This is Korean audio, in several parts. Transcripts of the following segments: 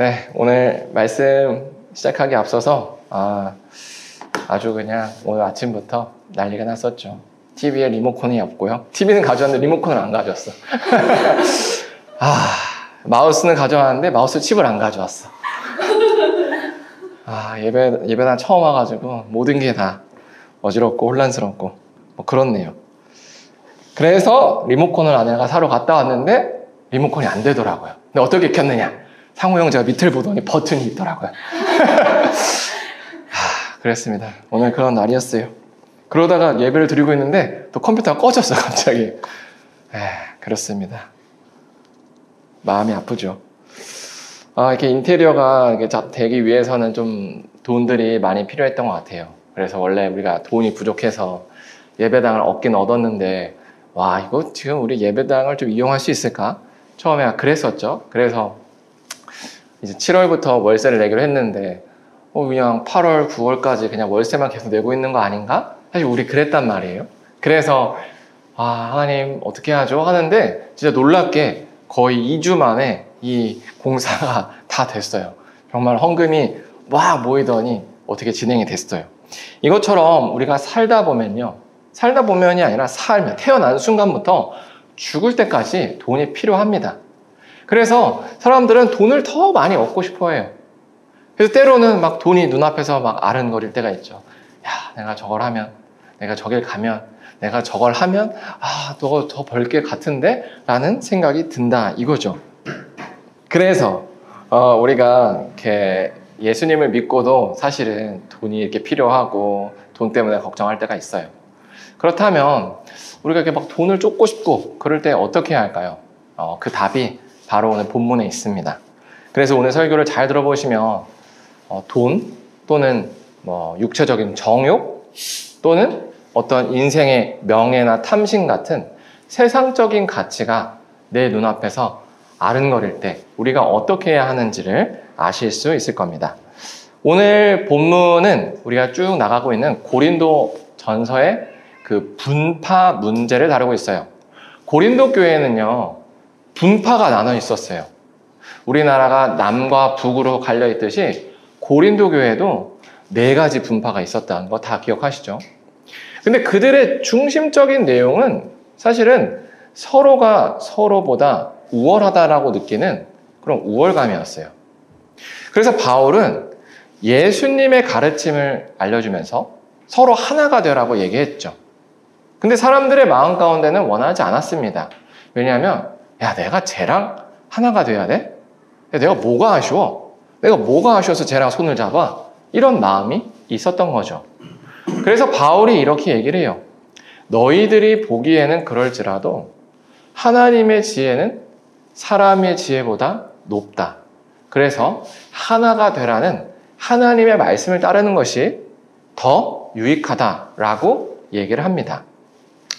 네, 오늘 말씀 시작하기 앞서서 아주 그냥 오늘 아침부터 난리가 났었죠. TV에 리모컨이 없고요. TV는 가져왔는데 리모컨을 안 가져왔어. 마우스는 가져왔는데 마우스 칩을 안 가져왔어. 예배당 처음 와가지고 모든 게 다 어지럽고 혼란스럽고 뭐 그렇네요. 그래서 리모컨을 아내가 사러 갔다 왔는데 리모컨이 안 되더라고요. 근데 어떻게 켰느냐? 상호 형 제가 밑을 보더니 버튼이 있더라고요. 그랬습니다. 오늘 그런 날이었어요. 그러다가 예배를 드리고 있는데 또 컴퓨터가 꺼졌어 갑자기. 그렇습니다. 마음이 아프죠. 이렇게 인테리어가 이렇게 되기 위해서는 좀 돈들이 많이 필요했던 것 같아요. 그래서 원래 우리가 돈이 부족해서 예배당을 얻긴 얻었는데 이거 지금 우리 예배당을 좀 이용할 수 있을까? 처음에 그랬었죠. 그래서 이제 7월부터 월세를 내기로 했는데 그냥 8월, 9월까지 그냥 월세만 계속 내고 있는 거 아닌가? 사실 우리 그랬단 말이에요. 그래서 하나님 어떻게 하죠? 하는데 진짜 놀랍게 거의 2주 만에 이 공사가 다 됐어요. 정말 헌금이 막 모이더니 어떻게 진행이 됐어요. 이것처럼 우리가 살다 보면이 아니라 태어난 순간부터 죽을 때까지 돈이 필요합니다. 그래서 사람들은 돈을 더 많이 얻고 싶어 해요. 그래서 때로는 막 돈이 눈앞에서 막 아른거릴 때가 있죠. 내가 저걸 하면, 내가 저길 가면, 내가 저걸 하면 더 벌 게 같은데? 라는 생각이 든다 이거죠. 그래서 우리가 이렇게 예수님을 믿고도 사실은 돈이 이렇게 필요하고 돈 때문에 걱정할 때가 있어요. 그렇다면 우리가 이렇게 막 돈을 쫓고 싶고 그럴 때 어떻게 해야 할까요? 그 답이 바로 오늘 본문에 있습니다. 그래서 오늘 설교를 잘 들어보시면 돈 또는 육체적인 정욕 또는 어떤 인생의 명예나 탐심 같은 세상적인 가치가 내 눈앞에서 아른거릴 때 우리가 어떻게 해야 하는지를 아실 수 있을 겁니다. 오늘 본문은 우리가 쭉 나가고 있는 고린도 전서의 그 분파 문제를 다루고 있어요. 고린도 교회는요, 분파가 나눠 있었어요. 우리나라가 남과 북으로 갈려 있듯이 고린도 교회도 4가지 분파가 있었다는 거 다 기억하시죠? 근데 그들의 중심적인 내용은 사실은 서로가 서로보다 우월하다라고 느끼는 그런 우월감이었어요. 그래서 바울은 예수님의 가르침을 알려주면서 서로 하나가 되라고 얘기했죠. 근데 사람들의 마음 가운데는 원하지 않았습니다. 왜냐하면 내가 쟤랑 하나가 돼야 돼? 내가 뭐가 아쉬워? 내가 뭐가 아쉬워서 쟤랑 손을 잡아? 이런 마음이 있었던 거죠. 그래서 바울이 이렇게 얘기를 해요. 너희들이 보기에는 그럴지라도 하나님의 지혜는 사람의 지혜보다 높다. 그래서 하나가 되라는 하나님의 말씀을 따르는 것이 더 유익하다라고 얘기를 합니다.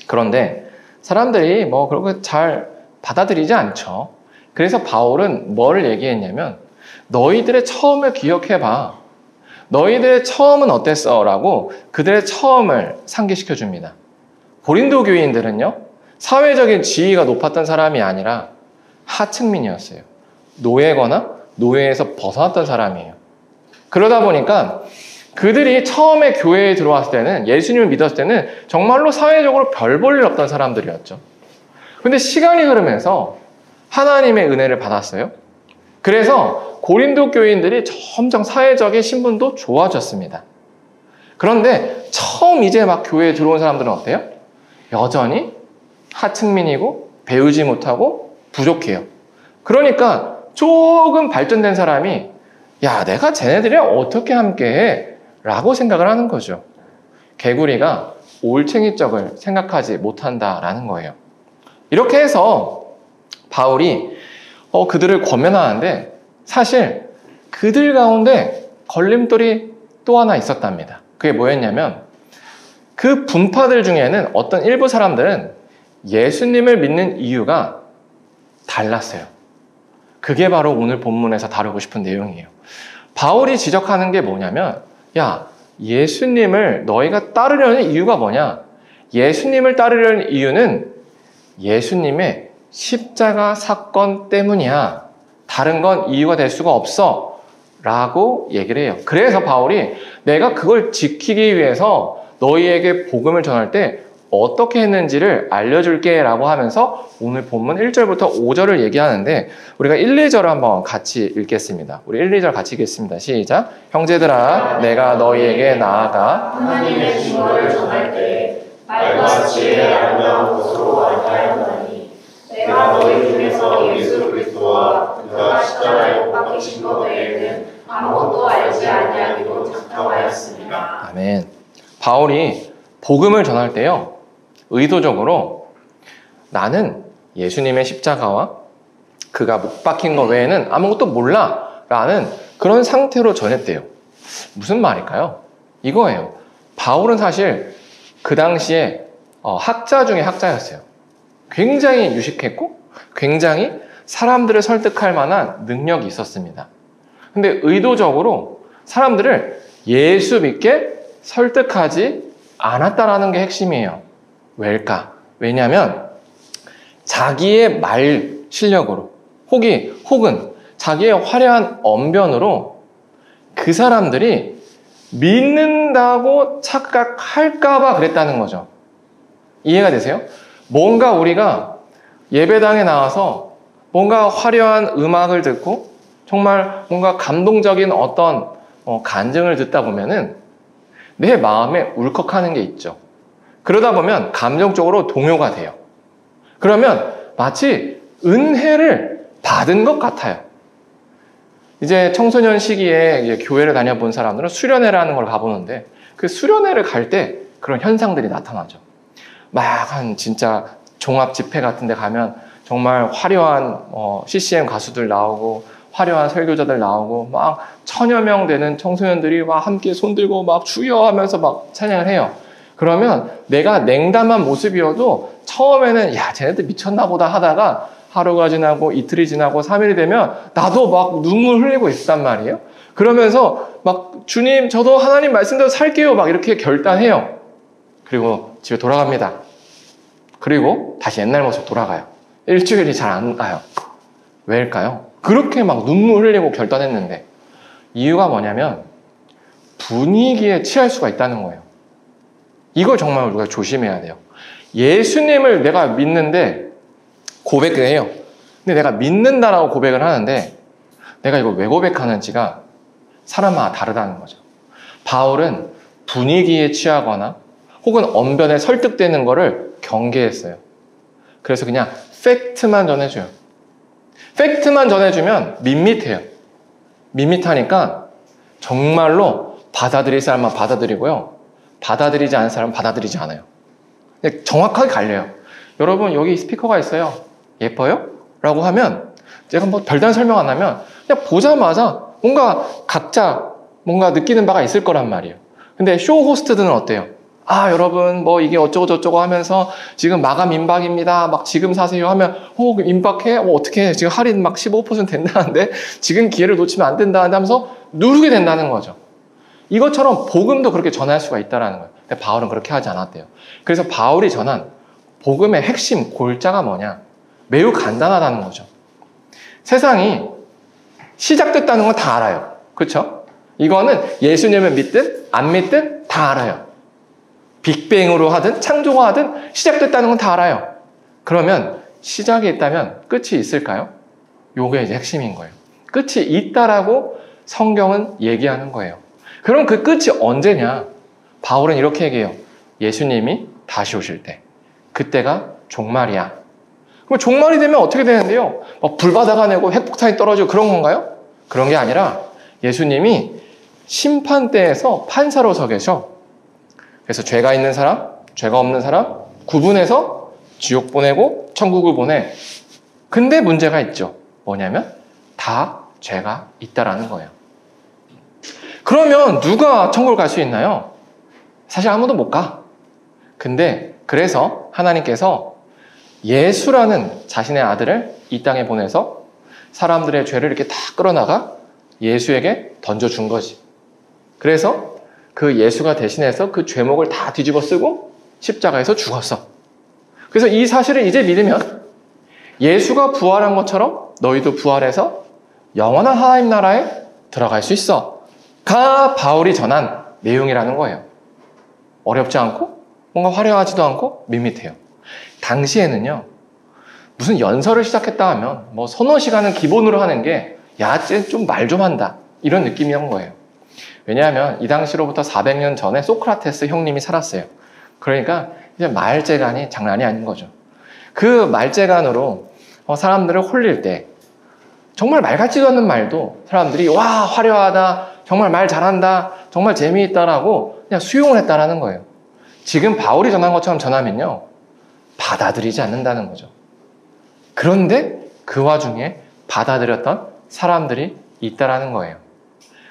그런데 사람들이 그렇게 잘 받아들이지 않죠. 그래서 바울은 뭘 얘기했냐면 너희들의 처음을 기억해봐. 너희들의 처음은 어땠어? 라고 그들의 처음을 상기시켜 줍니다. 고린도 교인들은요, 사회적인 지위가 높았던 사람이 아니라 하층민이었어요. 노예거나 노예에서 벗어났던 사람이에요. 그러다 보니까 그들이 처음에 교회에 들어왔을 때는, 예수님을 믿었을 때는 정말로 사회적으로 별 볼 일 없던 사람들이었죠. 근데 시간이 흐르면서 하나님의 은혜를 받았어요. 그래서 고린도 교인들이 점점 사회적인 신분도 좋아졌습니다. 그런데 처음 이제 막 교회에 들어온 사람들은 어때요? 여전히 하층민이고 배우지 못하고 부족해요. 그러니까 조금 발전된 사람이 내가 쟤네들이랑 어떻게 함께해? 라고 생각을 하는 거죠. 개구리가 올챙이적을 생각하지 못한다라는 거예요. 이렇게 해서 바울이 그들을 권면하는데 사실 그들 가운데 걸림돌이 또 하나 있었답니다. 그게 뭐였냐면 그 분파들 중에는 어떤 일부 사람들은 예수님을 믿는 이유가 달랐어요. 그게 바로 오늘 본문에서 다루고 싶은 내용이에요. 바울이 지적하는 게 뭐냐면 예수님을 너희가 따르려는 이유가 뭐냐? 예수님을 따르려는 이유는 예수님의 십자가 사건 때문이야. 다른 건 이유가 될 수가 없어 라고 얘기를 해요. 그래서 바울이 내가 그걸 지키기 위해서 너희에게 복음을 전할 때 어떻게 했는지를 알려줄게 라고 하면서 오늘 본문 1절부터 5절을 얘기하는데 우리가 1, 2절을 한번 같이 읽겠습니다. 우리 1, 2절 같이 읽겠습니다. 시작. 형제들아 내가 너희에게 나아가 하나님의 증거를 전할 때에 말과 지혜의 아름다운 것으로 알하였나니 내가 너희 중에서 예수 그리스도와 그가 십자가에 못 박히신 것 외에는 아무것도 알지 아니하기로 작정하였습니다. 아멘. 바울이 복음을 전할 때요 의도적으로 나는 예수님의 십자가와 그가 못 박힌 것 외에는 아무것도 몰라 라는 그런 상태로 전했대요. 무슨 말일까요? 이거예요. 바울은 사실 그 당시에 학자 중에 학자였어요. 굉장히 유식했고 굉장히 사람들을 설득할 만한 능력이 있었습니다. 근데 의도적으로 사람들을 예수 믿게 설득하지 않았다라는 게 핵심이에요. 왜일까? 왜냐하면 자기의 말 실력으로 혹은 자기의 화려한 언변으로 그 사람들이 믿는다고 착각할까봐 그랬다는 거죠. 이해가 되세요? 뭔가 우리가 예배당에 나와서 뭔가 화려한 음악을 듣고 정말 뭔가 감동적인 어떤 간증을 듣다 보면은 내 마음에 울컥하는 게 있죠. 그러다 보면 감정적으로 동요가 돼요. 그러면 마치 은혜를 받은 것 같아요. 이제 청소년 시기에 이제 교회를 다녀본 사람들은 수련회라는 걸 가보는데 그 수련회를 갈 때 그런 현상들이 나타나죠. 막 한 진짜 종합 집회 같은 데 가면 정말 화려한 CCM 가수들 나오고 화려한 설교자들 나오고 막 1000여 명 되는 청소년들이 막 함께 손들고 막 주여 하면서 막 찬양을 해요. 그러면 내가 냉담한 모습이어도 처음에는 야 쟤네들 미쳤나 보다 하다가 하루가 지나고 이틀이 지나고 3일이 되면 나도 막 눈물 흘리고 있단 말이에요. 그러면서 막 주님 저도 하나님 말씀대로 살게요 막 이렇게 결단해요. 그리고 집에 돌아갑니다. 그리고 다시 옛날 모습 돌아가요. 일주일이 잘 안 가요. 왜일까요? 그렇게 막 눈물 흘리고 결단했는데 이유가 뭐냐면 분위기에 취할 수가 있다는 거예요. 이걸 정말 우리가 조심해야 돼요. 예수님을 내가 믿는데 고백을 해요. 근데 내가 믿는다라고 고백을 하는데 내가 이걸 왜 고백하는지가 사람마다 다르다는 거죠. 바울은 분위기에 취하거나 혹은 언변에 설득되는 거를 경계했어요. 그래서 그냥 팩트만 전해줘요. 팩트만 전해주면 밋밋해요. 밋밋하니까 정말로 받아들일 사람만 받아들이고요. 받아들이지 않은 사람은 받아들이지 않아요. 정확하게 갈려요. 여러분 여기 스피커가 있어요. 예뻐요? 라고 하면 제가 뭐 별다른 설명 안 하면 그냥 보자마자 뭔가 각자 뭔가 느끼는 바가 있을 거란 말이에요. 근데 쇼 호스트들은 어때요? 아 여러분 뭐 이게 어쩌고 저쩌고 하면서 지금 마감 임박입니다. 막 지금 사세요 하면 임박해? 어떻게 지금 할인 막 15% 된다는데 지금 기회를 놓치면 안 된다는데 하면서 누르게 된다는 거죠. 이것처럼 복음도 그렇게 전할 수가 있다는 거예요. 근데 바울은 그렇게 하지 않았대요. 그래서 바울이 전한 복음의 핵심 골자가 뭐냐? 매우 간단하다는 거죠. 세상이 시작됐다는 건 다 알아요. 그렇죠? 이거는 예수님을 믿든 안 믿든 다 알아요. 빅뱅으로 하든 창조가 하든 시작됐다는 건 다 알아요. 그러면 시작이 있다면 끝이 있을까요? 요게 이제 핵심인 거예요. 끝이 있다라고 성경은 얘기하는 거예요. 그럼 그 끝이 언제냐? 바울은 이렇게 얘기해요. 예수님이 다시 오실 때. 그때가 종말이야. 그럼 종말이 되면 어떻게 되는데요? 불바다가 내고 핵폭탄이 떨어지고 그런 건가요? 그런 게 아니라 예수님이 심판대에서 판사로 서 계셔. 그래서 죄가 있는 사람, 죄가 없는 사람 구분해서 지옥 보내고 천국을 보내. 근데 문제가 있죠. 뭐냐면 다 죄가 있다라는 거예요. 그러면 누가 천국을 갈 수 있나요? 사실 아무도 못 가. 근데 그래서 하나님께서 예수라는 자신의 아들을 이 땅에 보내서 사람들의 죄를 이렇게 다 끌어나가 예수에게 던져준 거지. 그래서 그 예수가 대신해서 그 죄목을 다 뒤집어 쓰고 십자가에서 죽었어. 그래서 이 사실을 이제 믿으면 예수가 부활한 것처럼 너희도 부활해서 영원한 하나님 나라에 들어갈 수 있어. 가 바울이 전한 내용이라는 거예요. 어렵지 않고 뭔가 화려하지도 않고 밋밋해요. 당시에는요, 무슨 연설을 시작했다 하면 뭐 서너 시간은 기본으로 하는 게 야, 쟤 좀 말 좀 한다, 이런 느낌이었던 거예요. 왜냐하면 이 당시로부터 400년 전에 소크라테스 형님이 살았어요. 그러니까 이제 말재간이 장난이 아닌 거죠. 그 말재간으로 사람들을 홀릴 때 정말 말 같지도 않는 말도 사람들이 와, 화려하다, 정말 말 잘한다, 정말 재미있다라고 그냥 수용을 했다라는 거예요. 지금 바울이 전한 것처럼 전하면요, 받아들이지 않는다는 거죠. 그런데 그 와중에 받아들였던 사람들이 있다라는 거예요.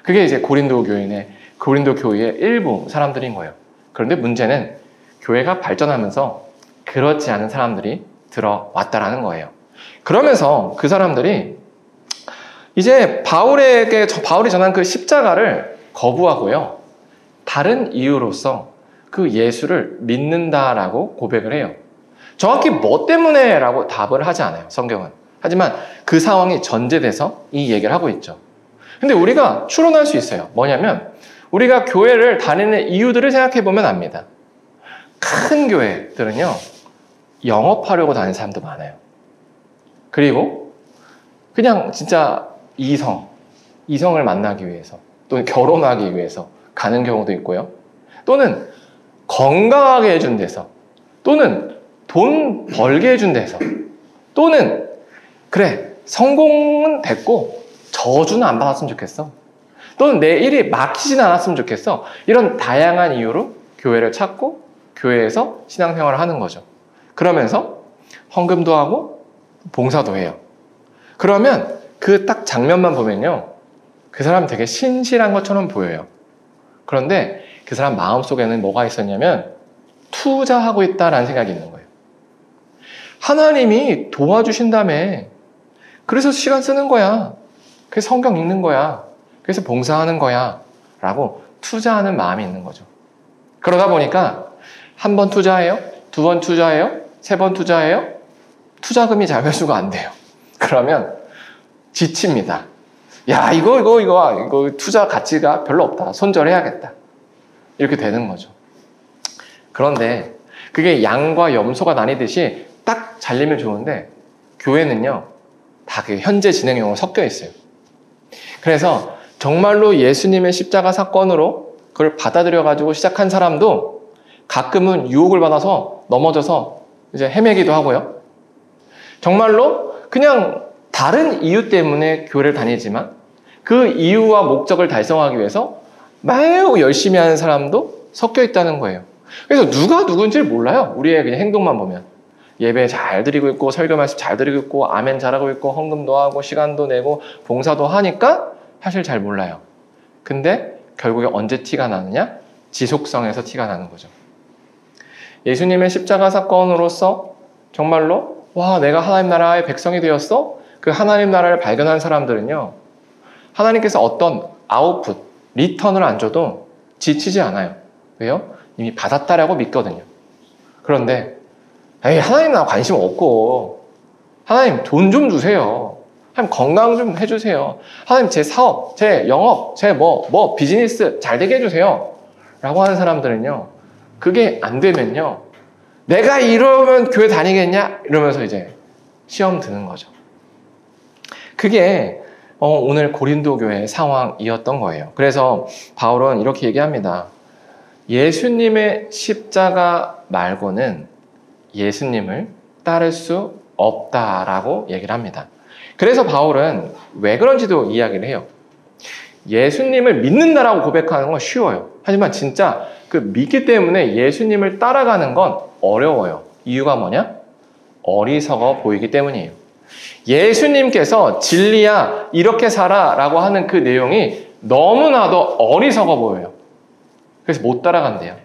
그게 이제 고린도 교회의 일부 사람들인 거예요. 그런데 문제는 교회가 발전하면서 그렇지 않은 사람들이 들어왔다라는 거예요. 그러면서 그 사람들이 이제 바울이 전한 그 십자가를 거부하고요, 다른 이유로서 그 예수를 믿는다라고 고백을 해요. 정확히 뭐 때문에 라고 답을 하지 않아요, 성경은. 하지만 그 상황이 전제돼서 이 얘기를 하고 있죠. 근데 우리가 추론할 수 있어요. 뭐냐면 우리가 교회를 다니는 이유들을 생각해 보면 압니다. 큰 교회들은요, 영업하려고 다니는 사람도 많아요. 그리고 그냥 진짜 이성을 만나기 위해서, 또는 결혼하기 위해서 가는 경우도 있고요. 또는 건강하게 해준 데서, 또는 돈 벌게 해준 데서, 또는 그래, 성공은 됐고 저주는 안 받았으면 좋겠어, 또는 내 일이 막히지는 않았으면 좋겠어, 이런 다양한 이유로 교회를 찾고 교회에서 신앙생활을 하는 거죠. 그러면서 헌금도 하고 봉사도 해요. 그러면 그 딱 장면만 보면요, 그 사람 되게 신실한 것처럼 보여요. 그런데 그 사람 마음속에는 뭐가 있었냐면 투자하고 있다라는 생각이 있는 거예요. 하나님이 도와주신다며, 그래서 시간 쓰는 거야, 그래서 성경 읽는 거야, 그래서 봉사하는 거야 라고 투자하는 마음이 있는 거죠. 그러다 보니까 한 번 투자해요, 두 번 투자해요, 세 번 투자해요, 투자금이 잘 회수가 안 돼요. 그러면 지칩니다. 야, 이거 투자 가치가 별로 없다, 손절해야겠다, 이렇게 되는 거죠. 그런데 그게 양과 염소가 나뉘듯이 딱 잘리면 좋은데, 교회는요 다 그 현재 진행형으로 섞여 있어요. 그래서 정말로 예수님의 십자가 사건으로 그걸 받아들여 가지고 시작한 사람도 가끔은 유혹을 받아서 넘어져서 이제 헤매기도 하고요. 정말로 그냥 다른 이유 때문에 교회를 다니지만 그 이유와 목적을 달성하기 위해서 매우 열심히 하는 사람도 섞여 있다는 거예요. 그래서 누가 누군지를 몰라요. 우리의 그냥 행동만 보면. 예배 잘 드리고 있고, 설교 말씀 잘 드리고 있고, 아멘 잘하고 있고, 헌금도 하고, 시간도 내고, 봉사도 하니까 사실 잘 몰라요. 근데 결국에 언제 티가 나느냐? 지속성에서 티가 나는 거죠. 예수님의 십자가 사건으로서 정말로 와, 내가 하나님 나라의 백성이 되었어? 그 하나님 나라를 발견한 사람들은요, 하나님께서 어떤 아웃풋, 리턴을 안 줘도 지치지 않아요. 왜요? 이미 받았다라고 믿거든요. 그런데 에이, 하나님 나 관심 없고, 하나님 돈 좀 주세요, 하나님 건강 좀 해주세요, 하나님 제 사업, 제 영업, 제 비즈니스 잘 되게 해주세요 라고 하는 사람들은요, 그게 안 되면요, 내가 이러면 교회 다니겠냐? 이러면서 이제 시험 드는 거죠. 그게 오늘 고린도 교회의 상황이었던 거예요. 그래서 바울은 이렇게 얘기합니다. 예수님의 십자가 말고는 예수님을 따를 수 없다라고 얘기를 합니다. 그래서 바울은 왜 그런지도 이야기를 해요. 예수님을 믿는다라고 고백하는 건 쉬워요. 하지만 진짜 그 믿기 때문에 예수님을 따라가는 건 어려워요. 이유가 뭐냐? 어리석어 보이기 때문이에요. 예수님께서 진리야, 이렇게 살아 라고 하는 그 내용이 너무나도 어리석어 보여요. 그래서 못 따라간대요.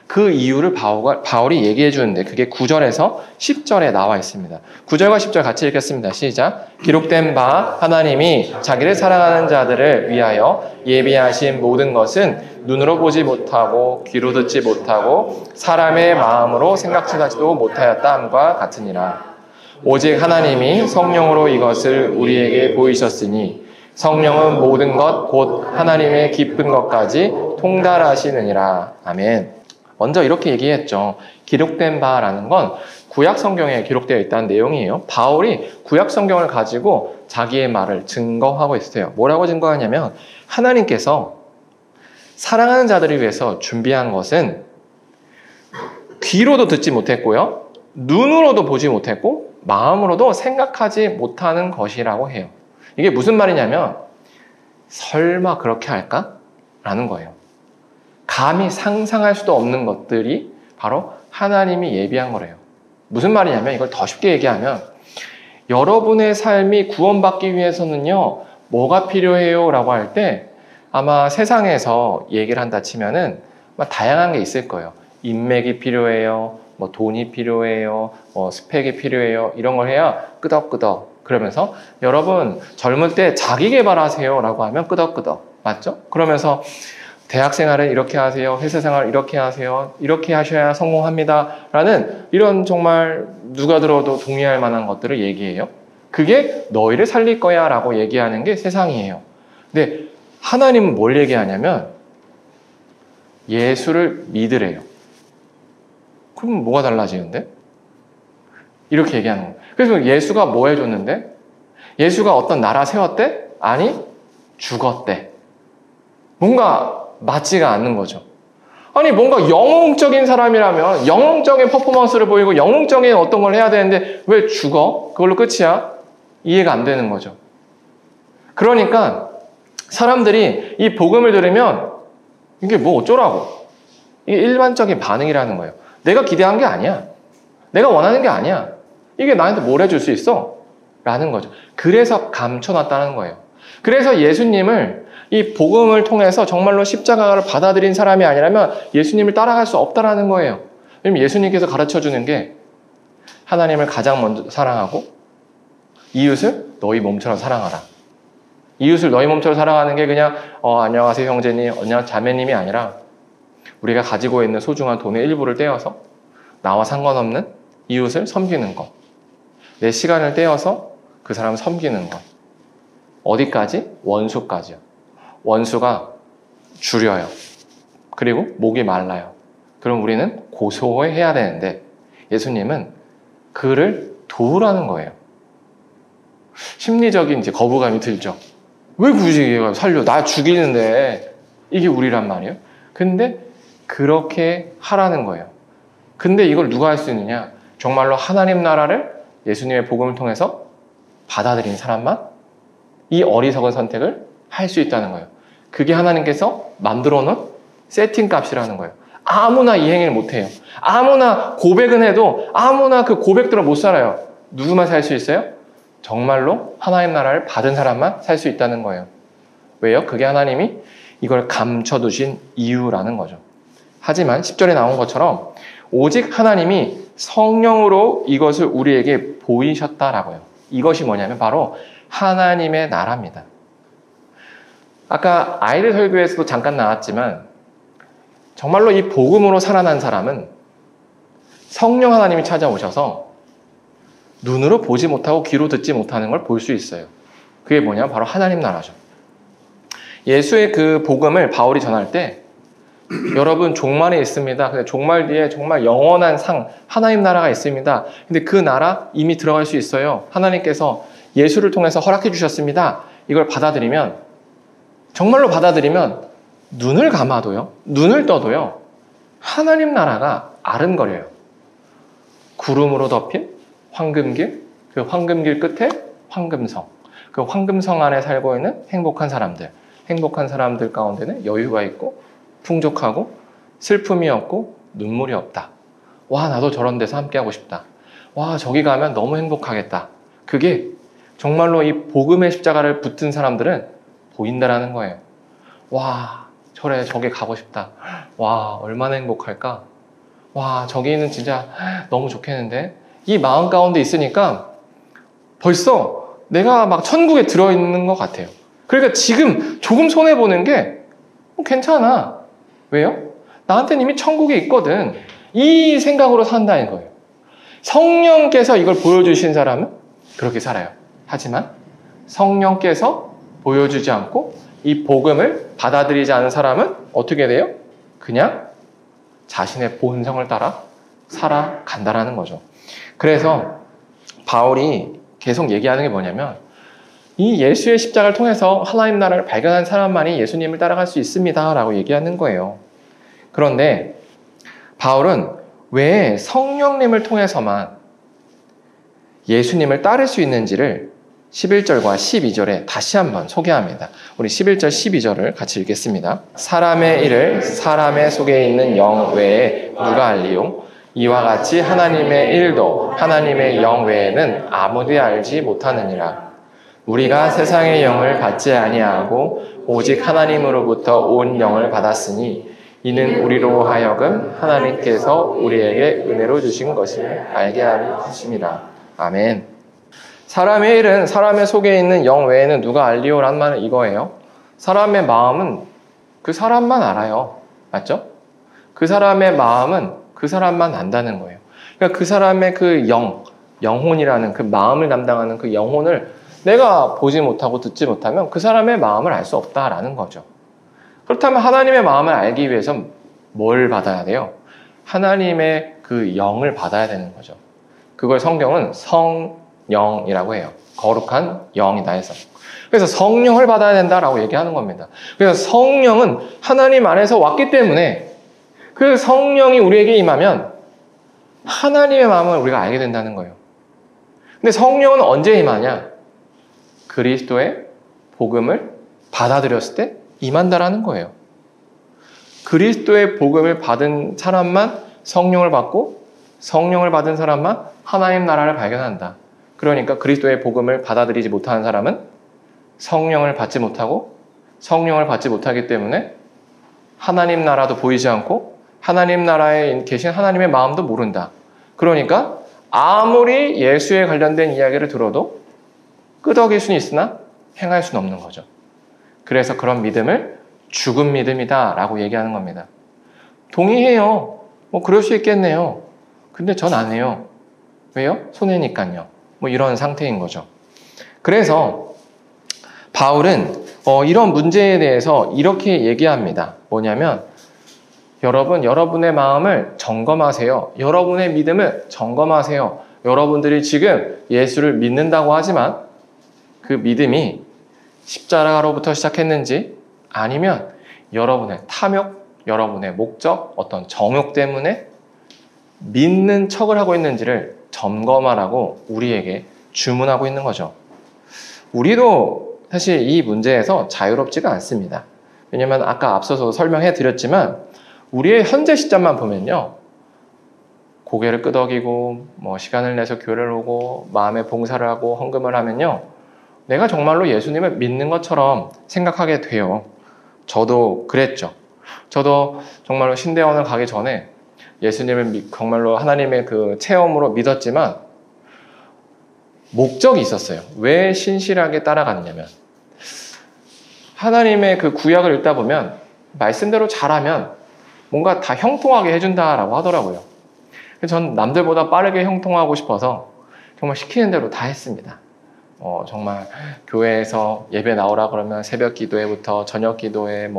그 이유를 바울이 얘기해 주는데 그게 9절에서 10절에 나와 있습니다. 9절과 10절 같이 읽겠습니다. 시작. 기록된 바 하나님이 자기를 사랑하는 자들을 위하여 예비하신 모든 것은 눈으로 보지 못하고 귀로 듣지 못하고 사람의 마음으로 생각하지도 못하였다 함과 같으니라. 오직 하나님이 성령으로 이것을 우리에게 보이셨으니 성령은 모든 것 곧 하나님의 기쁜 것까지 통달하시느니라. 아멘. 먼저 이렇게 얘기했죠. 기록된 바라는 건 구약 성경에 기록되어 있다는 내용이에요. 바울이 구약 성경을 가지고 자기의 말을 증거하고 있어요. 뭐라고 증거하냐면 하나님께서 사랑하는 자들을 위해서 준비한 것은 귀로도 듣지 못했고요. 눈으로도 보지 못했고 마음으로도 생각하지 못하는 것이라고 해요. 이게 무슨 말이냐면 설마 그렇게 할까? 라는 거예요. 감히 상상할 수도 없는 것들이 바로 하나님이 예비한 거래요. 무슨 말이냐면 이걸 더 쉽게 얘기하면 여러분의 삶이 구원받기 위해서는요. 뭐가 필요해요? 라고 할 때 아마 세상에서 얘기를 한다 치면은 다양한 게 있을 거예요. 인맥이 필요해요. 뭐 돈이 필요해요. 뭐 스펙이 필요해요. 이런 걸 해야 끄덕끄덕. 그러면서 여러분 젊을 때 자기 개발하세요 라고 하면 끄덕끄덕. 맞죠? 그러면서 대학생활은 이렇게 하세요. 회사생활 이렇게 하세요. 이렇게 하셔야 성공합니다. 라는 이런 정말 누가 들어도 동의할 만한 것들을 얘기해요. 그게 너희를 살릴 거야 라고 얘기하는 게 세상이에요. 근데 하나님은 뭘 얘기하냐면 예수를 믿으래요. 그럼 뭐가 달라지는데? 이렇게 얘기하는 거예요. 그래서 예수가 뭐 해줬는데? 예수가 어떤 나라 세웠대? 아니, 죽었대. 뭔가 맞지가 않는 거죠. 아니, 뭔가 영웅적인 사람이라면 영웅적인 퍼포먼스를 보이고 영웅적인 어떤 걸 해야 되는데 왜 죽어? 그걸로 끝이야? 이해가 안 되는 거죠. 그러니까 사람들이 이 복음을 들으면 이게 뭐 어쩌라고. 이게 일반적인 반응이라는 거예요. 내가 기대한 게 아니야. 내가 원하는 게 아니야. 이게 나한테 뭘 해줄 수 있어? 라는 거죠. 그래서 감춰놨다는 거예요. 그래서 예수님을 이 복음을 통해서 정말로 십자가를 받아들인 사람이 아니라면 예수님을 따라갈 수 없다라는 거예요. 왜냐면 예수님께서 가르쳐주는 게 하나님을 가장 먼저 사랑하고 이웃을 너희 몸처럼 사랑하라. 이웃을 너희 몸처럼 사랑하는 게 그냥 안녕하세요 형제님, 안녕 자매님이 아니라 우리가 가지고 있는 소중한 돈의 일부를 떼어서 나와 상관없는 이웃을 섬기는 것. 내 시간을 떼어서 그 사람을 섬기는 것. 어디까지? 원수까지요. 원수가 줄여요. 그리고 목이 말라요. 그럼 우리는 고소해야 되는데 예수님은 그를 도우라는 거예요. 심리적인 이제 거부감이 들죠. 왜 굳이 얘가 살려? 나 죽이는데 이게 우리란 말이에요. 근데 그렇게 하라는 거예요. 근데 이걸 누가 할 수 있느냐? 정말로 하나님 나라를 예수님의 복음을 통해서 받아들인 사람만 이 어리석은 선택을 할 수 있다는 거예요. 그게 하나님께서 만들어 놓은 세팅 값이라는 거예요. 아무나 이 행위를 못해요. 아무나 고백은 해도 아무나 그 고백대로 못 살아요. 누구만 살 수 있어요? 정말로 하나님 나라를 받은 사람만 살 수 있다는 거예요. 왜요? 그게 하나님이 이걸 감춰두신 이유라는 거죠. 하지만 10절에 나온 것처럼 오직 하나님이 성령으로 이것을 우리에게 보이셨다라고요. 이것이 뭐냐면 바로 하나님의 나라입니다. 아까 아이들 설교에서도 잠깐 나왔지만 정말로 이 복음으로 살아난 사람은 성령 하나님이 찾아오셔서 눈으로 보지 못하고 귀로 듣지 못하는 걸 볼 수 있어요. 그게 뭐냐면 바로 하나님 나라죠. 예수의 그 복음을 바울이 전할 때 여러분 종말에 있습니다. 근데 종말 뒤에 정말 영원한 상 하나님 나라가 있습니다. 근데 그 나라 이미 들어갈 수 있어요. 하나님께서 예수를 통해서 허락해 주셨습니다. 이걸 받아들이면 정말로 받아들이면 눈을 감아도요. 눈을 떠도요. 하나님 나라가 아른거려요. 구름으로 덮인 황금길, 그 황금길 끝에 황금성, 그 황금성 안에 살고 있는 행복한 사람들 가운데는 여유가 있고 풍족하고 슬픔이 없고 눈물이 없다. 와, 나도 저런 데서 함께하고 싶다. 와, 저기 가면 너무 행복하겠다. 그게 정말로 이 복음의 십자가를 붙든 사람들은 보인다라는 거예요. 와, 저게 가고 싶다. 와, 얼마나 행복할까? 와, 저기는 진짜 너무 좋겠는데? 이 마음 가운데 있으니까 벌써 내가 막 천국에 들어있는 것 같아요. 그러니까 지금 조금 손해보는 게 괜찮아. 왜요? 나한테는 이미 천국에 있거든. 이 생각으로 산다는 거예요. 성령께서 이걸 보여주신 사람은 그렇게 살아요. 하지만 성령께서 보여주지 않고 이 복음을 받아들이지 않은 사람은 어떻게 돼요? 그냥 자신의 본성을 따라 살아간다라는 거죠. 그래서 바울이 계속 얘기하는 게 뭐냐면 이 예수의 십자가를 통해서 하나님 나라를 발견한 사람만이 예수님을 따라갈 수 있습니다 라고 얘기하는 거예요. 그런데 바울은 왜 성령님을 통해서만 예수님을 따를 수 있는지를 11절과 12절에 다시 한번 소개합니다. 우리 11절, 12절을 같이 읽겠습니다. 사람의 일을 사람의 속에 있는 영 외에 누가 알리요? 이와 같이 하나님의 일도 하나님의 영 외에는 아무도 알지 못하느니라. 우리가 세상의 영을 받지 아니하고 오직 하나님으로부터 온 영을 받았으니 이는 우리로 하여금 하나님께서 우리에게 은혜로 주신 것임을 알게 하려 하심이라. 아멘. 사람의 일은 사람의 속에 있는 영 외에는 누가 알리오란 말은 이거예요. 사람의 마음은 그 사람만 알아요. 맞죠? 그 사람의 마음은 그 사람만 안다는 거예요. 그러니까 그 사람의 그 영혼이라는 그 마음을 담당하는 그 영혼을 내가 보지 못하고 듣지 못하면 그 사람의 마음을 알 수 없다라는 거죠. 그렇다면 하나님의 마음을 알기 위해선 뭘 받아야 돼요? 하나님의 그 영을 받아야 되는 거죠. 그걸 성경은 성령이라고 해요. 거룩한 영이다 해서. 그래서 성령을 받아야 된다라고 얘기하는 겁니다. 그래서 성령은 하나님 안에서 왔기 때문에 그 성령이 우리에게 임하면 하나님의 마음을 우리가 알게 된다는 거예요. 근데 성령은 언제 임하냐? 그리스도의 복음을 받아들였을 때 임한다라는 거예요. 그리스도의 복음을 받은 사람만 성령을 받고 성령을 받은 사람만 하나님 나라를 발견한다. 그러니까 그리스도의 복음을 받아들이지 못하는 사람은 성령을 받지 못하고 성령을 받지 못하기 때문에 하나님 나라도 보이지 않고 하나님 나라에 계신 하나님의 마음도 모른다. 그러니까 아무리 예수에 관련된 이야기를 들어도 끄덕일 수는 있으나 행할 수는 없는 거죠. 그래서 그런 믿음을 죽은 믿음이다 라고 얘기하는 겁니다. 동의해요. 뭐 그럴 수 있겠네요. 근데 전 안 해요. 왜요? 손해니까요. 뭐 이런 상태인 거죠. 그래서 바울은 이런 문제에 대해서 이렇게 얘기합니다. 뭐냐면 여러분, 여러분의 마음을 점검하세요. 여러분의 믿음을 점검하세요. 여러분들이 지금 예수를 믿는다고 하지만 그 믿음이 십자가로부터 시작했는지 아니면 여러분의 탐욕, 여러분의 목적, 어떤 정욕 때문에 믿는 척을 하고 있는지를 점검하라고 우리에게 주문하고 있는 거죠. 우리도 사실 이 문제에서 자유롭지가 않습니다. 왜냐하면 아까 앞서서 설명해 드렸지만 우리의 현재 시점만 보면요. 고개를 끄덕이고 시간을 내서 교회를 오고 마음에 봉사를 하고 헌금을 하면요. 내가 정말로 예수님을 믿는 것처럼 생각하게 돼요. 저도 그랬죠. 저도 정말로 신대원을 가기 전에 예수님을 정말로 하나님의 그 체험으로 믿었지만 목적이 있었어요. 왜 신실하게 따라갔냐면 하나님의 그 구약을 읽다 보면 말씀대로 잘하면 뭔가 다 형통하게 해준다라고 하더라고요. 전 남들보다 빠르게 형통하고 싶어서 정말 시키는 대로 다 했습니다. 정말 교회에서 예배 나오라 그러면 새벽 기도회부터 저녁 기도회,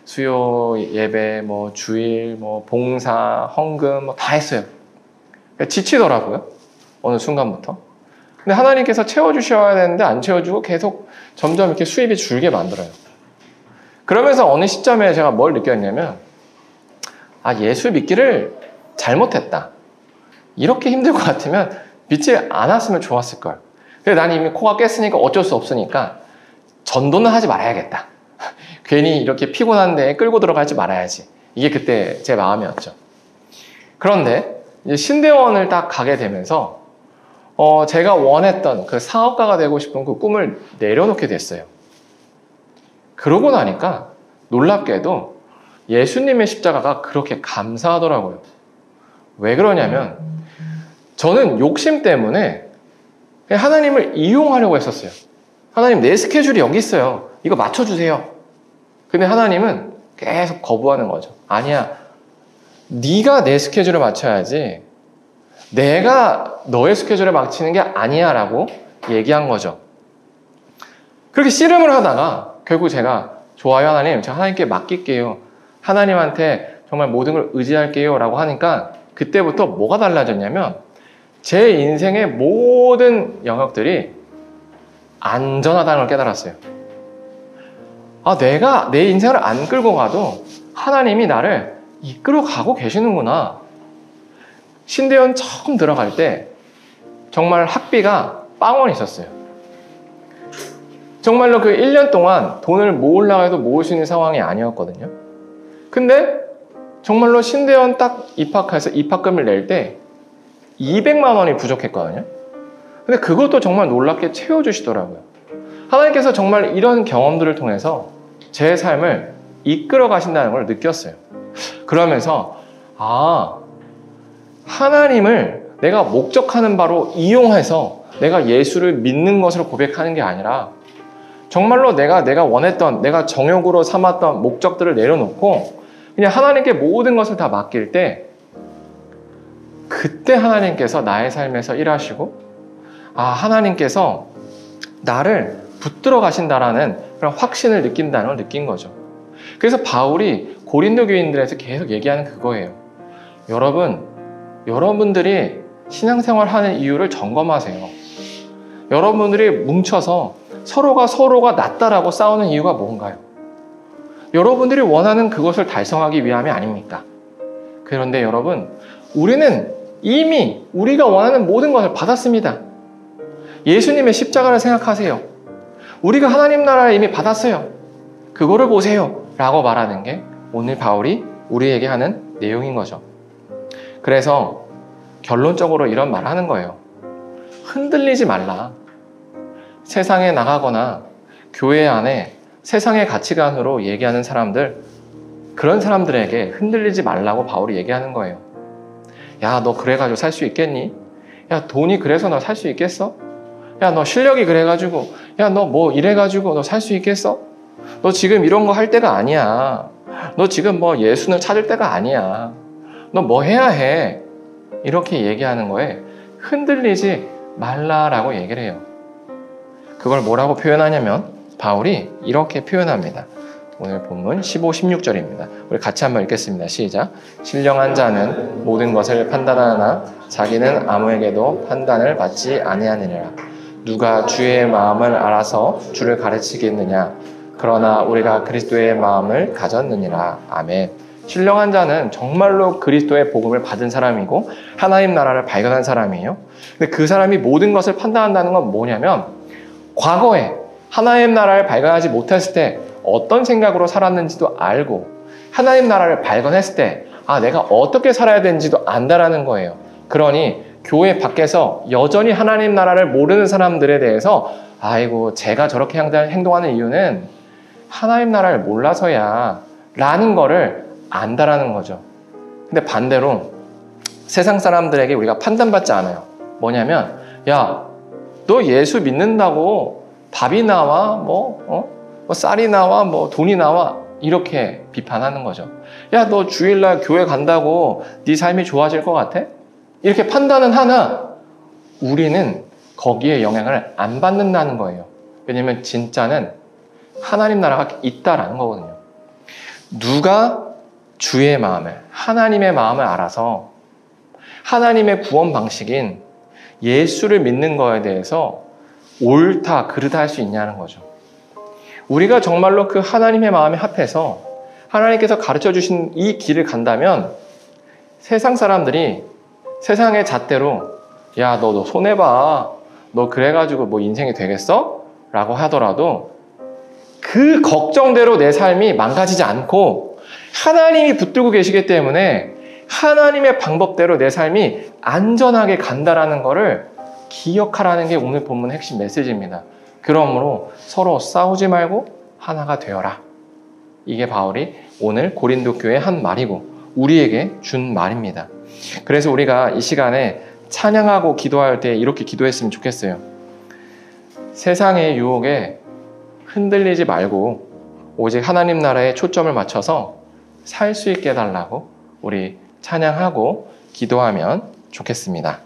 수요 예배, 주일, 봉사, 헌금 다 했어요. 그러니까 지치더라고요. 어느 순간부터. 근데 하나님께서 채워주셔야 되는데 안 채워주고 계속 점점 이렇게 수입이 줄게 만들어요. 그러면서 어느 시점에 제가 뭘 느꼈냐면 예수 믿기를 잘못했다. 이렇게 힘들 것 같으면 믿지 않았으면 좋았을걸. 근데 나는 이미 코가 깼으니까 어쩔 수 없으니까 전도는 하지 말아야겠다. 괜히 이렇게 피곤한데 끌고 들어가지 말아야지. 이게 그때 제 마음이었죠. 그런데 이제 신대원을 딱 가게 되면서 제가 원했던 그 사업가가 되고 싶은 그 꿈을 내려놓게 됐어요. 그러고 나니까 놀랍게도 예수님의 십자가가 그렇게 감사하더라고요. 왜 그러냐면 저는 욕심 때문에 하나님을 이용하려고 했었어요. 하나님 내 스케줄이 여기 있어요. 이거 맞춰주세요. 근데 하나님은 계속 거부하는 거죠. 아니야. 네가 내 스케줄을 맞춰야지. 내가 너의 스케줄을 맞추는 게 아니야 라고 얘기한 거죠. 그렇게 씨름을 하다가 결국 제가 좋아요 하나님, 제가 하나님께 맡길게요. 하나님한테 정말 모든 걸 의지할게요 라고 하니까 그때부터 뭐가 달라졌냐면 제 인생의 모든 영역들이 안전하다는 걸 깨달았어요. 아, 내가 내 인생을 안 끌고 가도 하나님이 나를 이끌어 가고 계시는구나. 신대원 처음 들어갈 때 정말 학비가 빵원이 있었어요. 정말로 그 1년 동안 돈을 모으려고 해도 모을 수 있는 상황이 아니었거든요. 근데 정말로 신대원 딱 입학해서 입학금을 낼 때 200만 원이 부족했거든요. 근데 그것도 정말 놀랍게 채워주시더라고요. 하나님께서 정말 이런 경험들을 통해서 제 삶을 이끌어 가신다는 걸 느꼈어요. 그러면서 아, 하나님을 내가 목적하는 바로 이용해서 내가 예수를 믿는 것으로 고백하는 게 아니라 정말로 내가 원했던, 내가 정욕으로 삼았던 목적들을 내려놓고 그냥 하나님께 모든 것을 다 맡길 때 그때 하나님께서 나의 삶에서 일하시고 아, 하나님께서 나를 붙들어 가신다라는 그런 확신을 느낀다는 걸 느낀 거죠. 그래서 바울이 고린도 교인들에서 계속 얘기하는 그거예요. 여러분들이 신앙생활 하는 이유를 점검하세요. 여러분들이 뭉쳐서 서로가 낫다라고 싸우는 이유가 뭔가요? 여러분들이 원하는 그것을 달성하기 위함이 아닙니까? 그런데 여러분, 우리는 이미 우리가 원하는 모든 것을 받았습니다. 예수님의 십자가를 생각하세요. 우리가 하나님 나라를 이미 받았어요. 그거를 보세요. 라고 말하는 게 오늘 바울이 우리에게 하는 내용인 거죠. 그래서 결론적으로 이런 말을 하는 거예요. 흔들리지 말라. 세상에 나가거나 교회 안에 세상의 가치관으로 얘기하는 사람들, 그런 사람들에게 흔들리지 말라고 바울이 얘기하는 거예요. 야, 너 그래가지고 살 수 있겠니? 야, 돈이 그래서 너 살 수 있겠어? 야, 너 실력이 그래가지고, 야, 너 뭐 이래가지고 너 살 수 있겠어? 너 지금 이런 거 할 때가 아니야. 너 지금 뭐 예수는 찾을 때가 아니야. 너 뭐 해야 해? 이렇게 얘기하는 거에 흔들리지 말라라고 얘기를 해요. 그걸 뭐라고 표현하냐면 바울이 이렇게 표현합니다. 오늘 본문 15, 16절입니다. 우리 같이 한번 읽겠습니다. 시작. 신령한 자는 모든 것을 판단하나 자기는 아무에게도 판단을 받지 아니하느니라. 누가 주의 마음을 알아서 주를 가르치겠느냐. 그러나 우리가 그리스도의 마음을 가졌느니라. 아멘. 신령한 자는 정말로 그리스도의 복음을 받은 사람이고 하나님 나라를 발견한 사람이에요. 근데 그 사람이 모든 것을 판단한다는 건 뭐냐면 과거에 하나님 나라를 발견하지 못했을 때 어떤 생각으로 살았는지도 알고 하나님 나라를 발견했을 때 아, 내가 어떻게 살아야 되는지도 안다라는 거예요. 그러니 교회 밖에서 여전히 하나님 나라를 모르는 사람들에 대해서 아이고 제가 저렇게 행동하는 이유는 하나님 나라를 몰라서야 라는 거를 안다라는 거죠. 근데 반대로 세상 사람들에게 우리가 판단받지 않아요. 뭐냐면 야, 너 예수 믿는다고 밥이 나와? 뭐 쌀이 나와? 뭐 돈이 나와? 이렇게 비판하는 거죠. 야, 너 주일날 교회 간다고 네 삶이 좋아질 것 같아? 이렇게 판단은 하나 우리는 거기에 영향을 안 받는다는 거예요. 왜냐면 진짜는 하나님 나라가 있다라는 거거든요. 누가 주의 마음을, 하나님의 마음을 알아서 하나님의 구원 방식인 예수를 믿는 거에 대해서 옳다, 그르다 할 수 있냐는 거죠. 우리가 정말로 그 하나님의 마음에 합해서 하나님께서 가르쳐 주신 이 길을 간다면 세상 사람들이 세상의 잣대로 야, 너 손해봐. 너 그래가지고 뭐 인생이 되겠어? 라고 하더라도 그 걱정대로 내 삶이 망가지지 않고 하나님이 붙들고 계시기 때문에 하나님의 방법대로 내 삶이 안전하게 간다라는 것을 기억하라는 게 오늘 본문 핵심 메시지입니다. 그러므로 서로 싸우지 말고 하나가 되어라. 이게 바울이 오늘 고린도 교회에 한 말이고 우리에게 준 말입니다. 그래서 우리가 이 시간에 찬양하고 기도할 때 이렇게 기도했으면 좋겠어요. 세상의 유혹에 흔들리지 말고 오직 하나님 나라에 초점을 맞춰서 살 수 있게 해달라고 우리 찬양하고 기도하면 좋겠습니다.